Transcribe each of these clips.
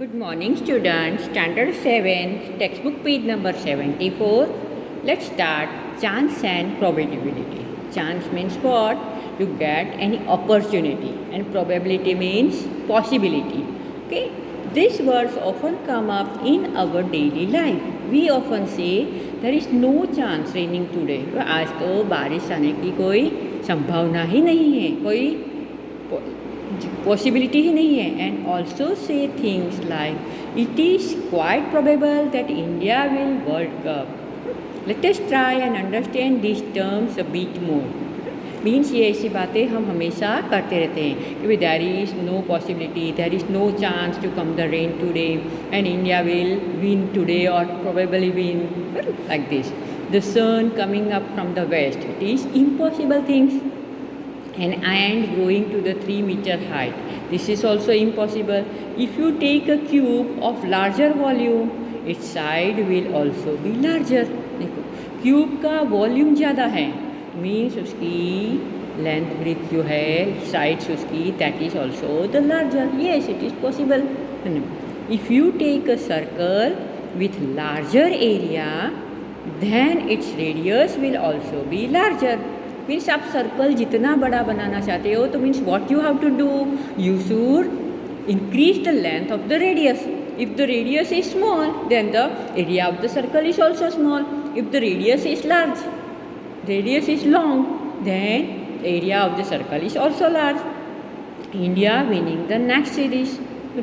Good morning students, standard 7, textbook page number 74. Let's start chance and probability. Chance means what? You get any opportunity and probability means possibility. Okay, these words often come up in our daily life. We often say there is no chance raining today. आज तो बारिश आने की कोई संभावना ही नहीं है, कोई possibility ही नहीं है. And also say things like it is quite probable that India will World Cup. Let us try and understand these terms a bit more. Means ये ऐसी बातें हम हमेशा करते रहते हैं कि there is no possibility, there is no chance to come the rain today and India will win today और probably win like this. The sun coming up from the west, it is impossible things. An ant growing to the 3-meter height, this is also impossible. If you take a cube of larger volume, its side will also be larger. देखो cube का volume ज़्यादा है means उसकी length breadth जो है sides उसकी that is also the larger. Yes it is possible. If you take a circle with larger area then its radius will also be larger. Means आप circle जितना बड़ा बनाना चाहते हो तो means what you have to do, you should increase the length of the radius. If the radius is small then the area of the circle is also small. If the radius is large, radius is long, then area of the circle is also large. India winning the next series,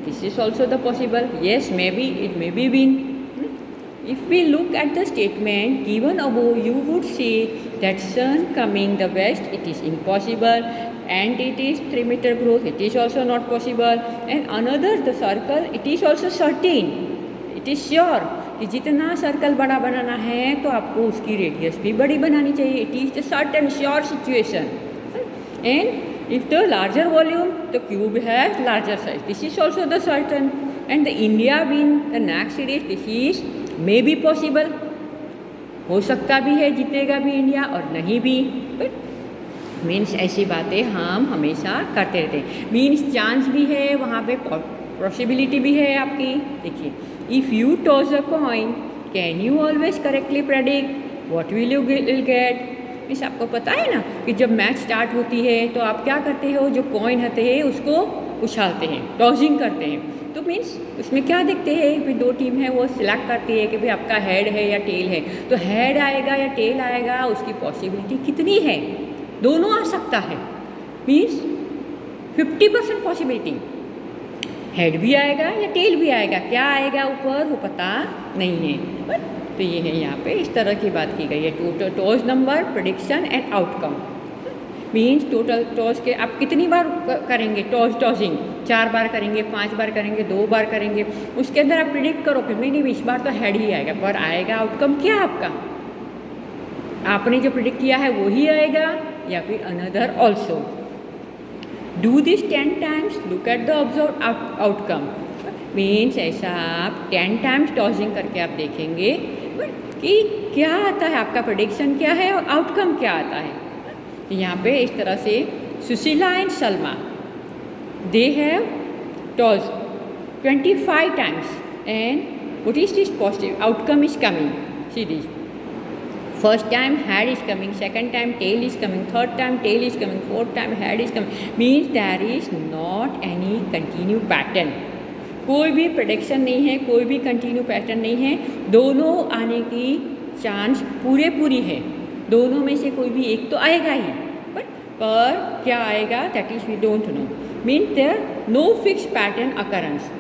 this is also the possible. Yes may be it may be win. If we look at the statement given above, you would see that sun coming the west, it is impossible, and it is 3-meter growth, it is also not possible. And another, the circle, it is also certain, it is sure कि जितना circle बड़ा बनाना है तो आपको उसकी radius भी बड़ी बनानी चाहिए. It is the certain sure situation. And if the larger volume the cube has larger size, this is also the certain. And the India win the next series, this is may be possible. हो सकता भी है जीतेगा भी India और नहीं भी. Means ऐसी बातें हम हमेशा करते रहते हैं. मीन्स चांस भी है वहाँ पे, पॉसिबिलिटी भी है आपकी. देखिए if you toss a coin can you always correctly predict what will you get. Means आपको पता है ना कि जब मैच स्टार्ट होती है तो आप क्या करते हो, जो कॉइन होते हैं उसको उछालते हैं, टॉसिंग करते हैं. तो मीन्स उसमें क्या देखते हैं, फिर 2 टीम है वो सिलेक्ट करती है कि भाई आपका हेड है या टेल है. तो हेड आएगा या टेल आएगा उसकी पॉसिबिलिटी कितनी है, दोनों आ सकता है. मीन्स 50% पॉसिबिलिटी, हेड भी आएगा या टेल भी आएगा. क्या आएगा ऊपर वो पता नहीं है. तो ये है यहाँ पे इस तरह की बात की गई है. Total toss number, prediction and outcome. Means total toss के आप कितनी बार करेंगे, टॉसिंग 4 बार करेंगे, 5 बार करेंगे, 2 बार करेंगे. उसके अंदर आप प्रिडिक्ट करो कि नहीं इस बार तो हेड ही आएगा, पर आएगा आउटकम क्या आपका, आपने जो प्रिडिक्ट किया है वो ही आएगा या फिर another also. Do this 10 times, look at the observe outcome. Means ऐसा आप 10 टाइम्स टॉसिंग करके आप देखेंगे कि क्या आता है, आपका प्रेडिक्शन क्या है और आउटकम क्या आता है. यहाँ पे इस तरह से Sushila and Salma they have toss 25 times and what is this positive outcome is coming. See this, first time head is coming, second time tail is coming, third time tail is coming, fourth time head is coming. Means there is not any continue pattern. कोई भी prediction नहीं है, कोई भी continue pattern नहीं है. दोनों आने की चांस पूरी है, दोनों में से कोई भी एक तो आएगा ही. पर क्या आएगा that is we don't know. Mean there no fix pattern occurrence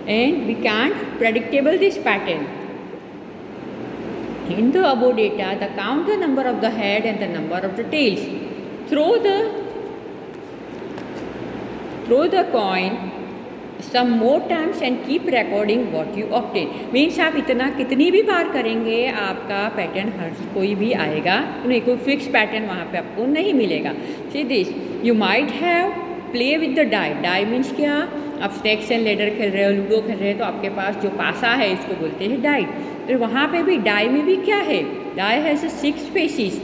and we can't predictable this pattern. In the above data the count the number of the head and the number of the tails. Throw the coin some more times and keep recording what you obtain. Means आप इतना कितनी भी बार करेंगे आपका pattern हर कोई भी आएगा नहीं, कोई फिक्स पैटर्न वहाँ पे आपको नहीं मिलेगा. See this, you might have play with the die. Die means क्या, आप स्नेक्स एंड लेडर खेल रहे हो, लूडो खेल रहे हो तो आपके पास जो पासा है इसको बोलते हैं डाई. तो वहाँ पे भी डाई में भी क्या है, die has 6 faces.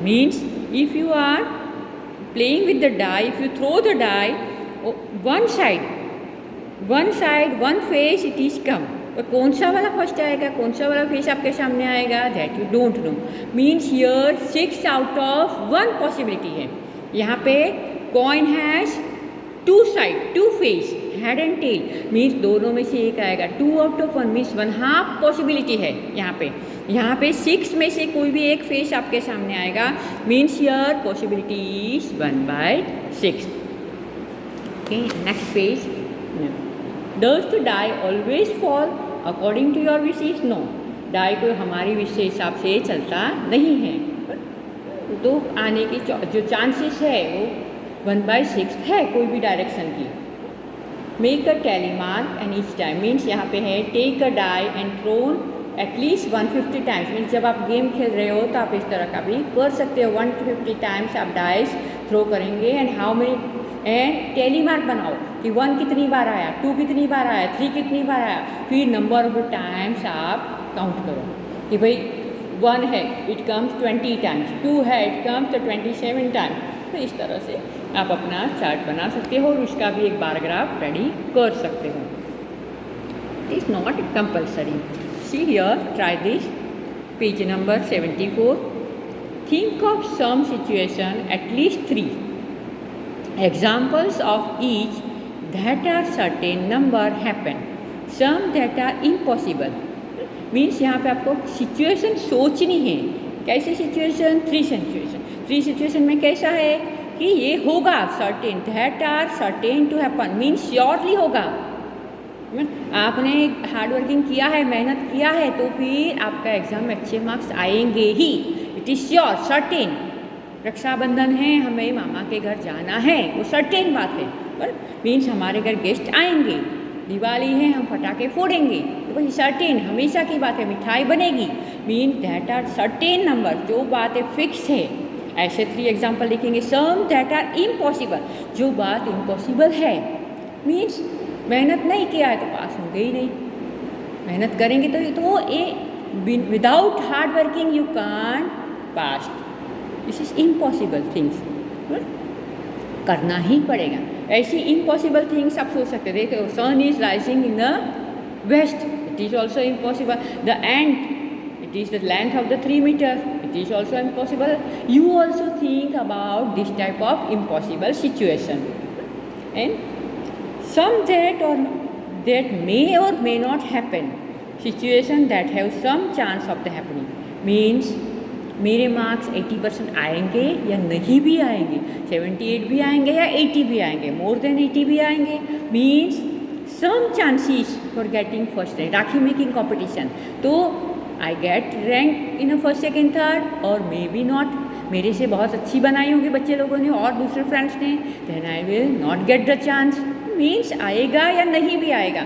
Means if you are playing with the die, if you throw the die one side one side one face it is come. तो कौन सा वाला फर्स्ट आएगा, कौन सा वाला फेस आपके सामने आएगा, that you don't know. Means here 6 out of 1 possibility है। यहाँ पे coin has 2 side 2 face, head and tail, means दोनों में से एक आएगा। 2 आउट ऑफ 1 मीन्स 1/2 पॉसिबिलिटी है यहाँ पे 6 में से कोई भी एक फेस आपके सामने आएगा। Means here possibility is 1/6। Okay, next page. Does the die always fall according to your wishes? No. die कोई हमारी विश के हिसाब से चलता नहीं है, तो आने की जो चांसेस है वो 1/6 है कोई भी डायरेक्शन की। Make a tally mark and each time, means यहाँ पे है take a die and thrown at least 150 times. Means जब आप गेम खेल रहे हो तो आप इस तरह का भी कर सकते हो। 150 टाइम्स आप डाइस थ्रो करेंगे and how many, and tally mark बनाओ कि 1 कितनी बार आया, 2 कितनी बार आया, 3 कितनी बार आया, फिर नंबर ऑफ टाइम्स आप काउंट करो कि भाई 1 है इट कम्स 20 टाइम्स, 2 है इट कम्स तो 27 टाइम्स। तो इस तरह से आप अपना चार्ट बना सकते हो और उसका भी एक बार ग्राफ रेडी कर सकते हो। It is not compulsory. See here, try this, page number 74। Think of some situation at least 3 examples of each that are certain number happen, some that are impossible। Means यहाँ पे आपको situation सोचनी है। कैसे situation? 3 situation में कैसा है कि ये होगा, certain, that are certain to happen, means surely होगा। आपने हार्ड वर्किंग किया है, मेहनत किया है, तो फिर आपका एग्ज़ाम में अच्छे मार्क्स आएंगे ही। It is sure, certain. Raksha Bandhan है, हमें मामा के घर जाना है, वो सर्टेन बात है, पर मीन्स हमारे घर गेस्ट आएंगे। दिवाली है, हम पटाखे फोड़ेंगे, तो वही सर्टेन, हमेशा की बात है, मिठाई बनेगी। Means that are certain number, जो बात है फिक्स है। ऐसे 3 एग्जाम्पल लिखेंगे। सम दैट आर इम्पॉसिबल, जो बात इम्पॉसिबल है, मीन्स मेहनत नहीं किया है तो पास होंगे ही नहीं। मेहनत करेंगे तो ये without hard working you can't pass. This is impossible things, करना ही पड़ेगा। ऐसी इम्पॉसिबल थिंग्स आप सोच सकते थे। Sun is rising in the west, it is also impossible. The end, it is the length of the 3 metre, it is also impossible. You also think about this type of impossible situation. And some that may or may not happen, situation that have some chance of the happening, means मेरे marks 80% आएंगे या नहीं भी आएंगे, 78 भी आएंगे या 80 भी आएंगे, मोर देन 80 भी आएंगे, means some chances for getting first rank. Rakhi making competition, तो I get rank in first second third, और मे बी नॉट, मेरे से बहुत अच्छी बनाई होगी बच्चे लोगों ने और दूसरे फ्रेंड्स ने, then I will not get the chance. Means आएगा या नहीं भी आएगा।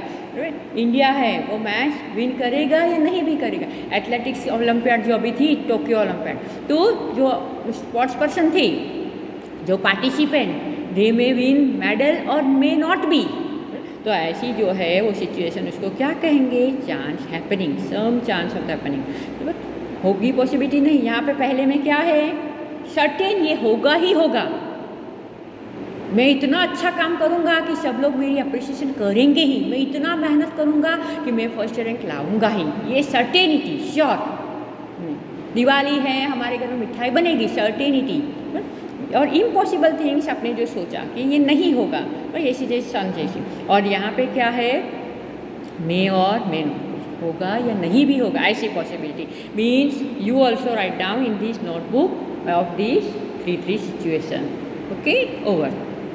इंडिया है, वो मैच विन करेगा या नहीं भी करेगा। एथलेटिक्स ओलंपियाड जो अभी थी, टोक्यो ओलंपियाड, तो जो स्पोर्ट्स पर्सन थे, जो पार्टिसिपेंट, दे मे विन मेडल और मे नॉट बी। तो ऐसी जो है वो सिचुएशन, उसको क्या कहेंगे? Chance happening, some chance of happening. तो होगी पॉसिबिलिटी नहीं। यहाँ पे पहले में क्या है? सर्टेन, ये होगा ही होगा। मैं इतना अच्छा काम करूँगा कि सब लोग मेरी अप्रिसिएशन करेंगे ही, मैं इतना मेहनत करूँगा कि मैं फर्स्ट रैंक लाऊंगा ही, ये सर्टेनिटी, श्योर। दिवाली है, हमारे घर में मिठाई बनेगी, सर्टेनिटी। और इम्पॉसिबल थिंग्स आपने जो सोचा कि ये नहीं होगा, तो ऐसी जैसी सन जैसी। और यहाँ पे क्या है? मे और मे नॉट, होगा या नहीं भी होगा, ऐसी possibility. Means you also write down in this notebook of this 3 situation. Okay, over.